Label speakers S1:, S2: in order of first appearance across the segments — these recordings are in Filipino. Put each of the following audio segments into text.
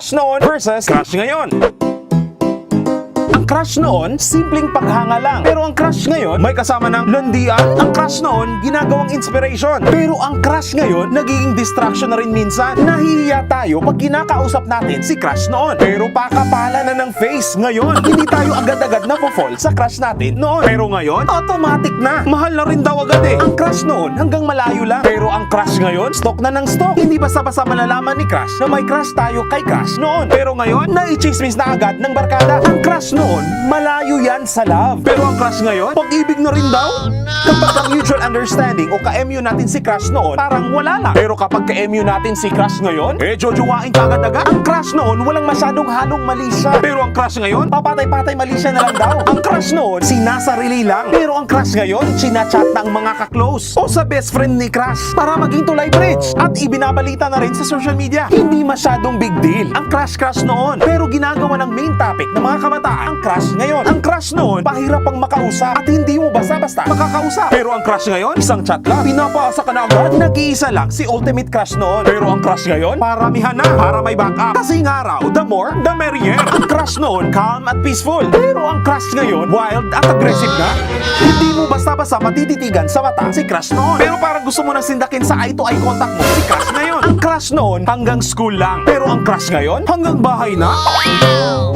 S1: Crush noon versus crush ngayon. Ang crush noon, simpleng paghanga lang. Pero ang crush ngayon, may kasama ng landian. Ang crush noon, ginagawang inspiration. Pero ang crush ngayon, nagiging distraction na rin minsan. Nahihiya tayo pag kinakausap natin si crush noon. Pero pakapala na ng face ngayon. Hindi tayo agad-agad na fall sa crush natin noon. Pero ngayon, automatic na. Mahal na rin daw agad eh. Ang crush noon, hanggang malayo lang. Pero ang crush ngayon, stock na ng stock. Hindi basta-basta malalaman ni crush na may crush tayo kay crush noon. Pero ngayon, nai-chismis na agad ng barkada. Ang crush noon, malayo yan sa love. Pero ang crush ngayon, pag-ibig na rin daw. Kapag ang mutual understanding o ka-MU natin si crush noon, parang wala lang. Pero kapag ka-MU natin si crush ngayon, jojowain ka agad-agad. Ang crush noon, walang masyadong halong mali siya. Pero ang crush ngayon, papatay-patay mali siya na lang daw. Ang crush noon, sinasarili lang. Pero ang crush ngayon, sinachat ng mga ka-close o sa best friend ni crush para maging tulay bridge. At ibinabalita na rin sa social media. Hindi masyadong big deal ang crush noon. Pero ginagawa ng main topic ng mga kabataan ang crush ngayon. Ang crush noon, pahirap ang makausap at hindi mo basta-basta makakausap. Pero ang crush ngayon, isang chat lang, pinapaasa ka na agad. Nag-iisa lang si ultimate crush noon. Pero ang crush ngayon, paramihan na para may backup. Kasi nga raw, the more, the merrier. Ang crush noon, calm at peaceful. Pero ang crush ngayon, wild at aggressive na. Hindi mo basta-basta matititigan sa mata si crush noon. Pero parang gusto mo nang sindakin sa eye-to-eye contact mo si crush ngayon. Ang crush noon, hanggang school lang. Pero ang crush ngayon, hanggang bahay na.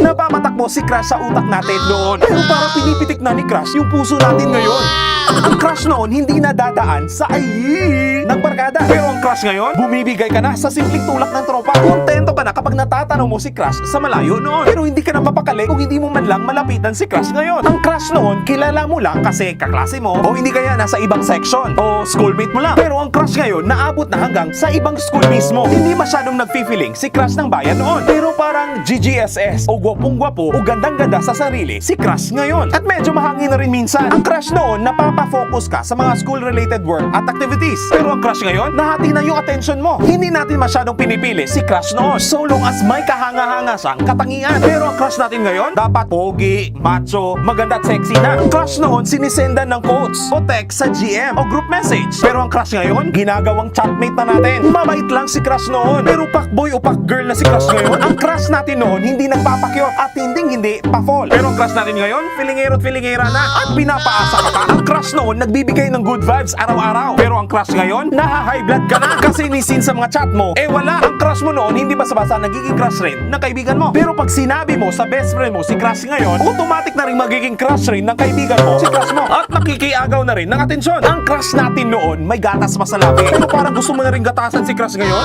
S1: Napamatakbo si crush sa utak natin noon. Pero parang pinipitik na ni crush yung puso natin ngayon. Ang crush noon, hindi nadadaan sa ayi ng barkada. Pero ang crush ngayon, bumibigay ka na sa simpleng tulak ng tropa. Kontento ka na kapag natatanaw mo si crush sa malayo noon. Pero hindi ka na mapakali kung hindi mo man lang malapitan si crush ngayon. Ang crush noon, kilala mo lang kasi kaklase mo o hindi kaya nasa ibang section o schoolmate mo lang. Pero ang crush ngayon, naabot na hanggang sa ibang school mismo. Hindi masyadong nagfi-feeling si crush ng bayan noon. Pero parang GGSS o gwapong-gwapo o gandang-ganda sa sarili si crush ngayon. At medyo mahangin na rin minsan. Ang crush noon, napapa-focus ka sa mga school-related work at activities. Pero ang crush ngayon, nahati na yung attention mo. Hindi natin masyadong pinipili si crush noon. So long as may kahanga-hanga siyang katangian. Pero ang crush natin ngayon, dapat pogi, macho, maganda at sexy na. Ang crush noon, sinisendan ng quotes o text sa GM o group message. Pero ang crush ngayon, ginagawang chatmate na natin. Mabait lang si crush noon. Pero pakboy o pakgirl na si crush ngayon. Ang crush natin noon, hindi nagpapakyot at hindi pa-fall. Pero ang crush natin ngayon, filingero at filingera na at pinapaasa ka pa. Ang crush noon, nagbibigay ng good vibes araw-araw. Pero ang crush ngayon, naha-high blood ka na kasi nisin sa mga chat mo. Wala. Ang crush mo noon, hindi basta-basta nagiging crush rin ng kaibigan mo. Pero pag sinabi mo sa best friend mo si crush ngayon, automatic na rin magiging crush rin ng kaibigan mo si crush mo. At nakikiagaw na rin ng atensyon. Ang crush natin noon, may gatas pa sa labi. Pero parang gusto mo na rin gatasan si crush ngayon.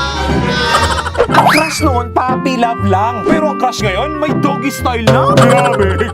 S1: Ang crush noon, puppy love lang. Pero ang crush ngayon, may doggy style na. Grabe.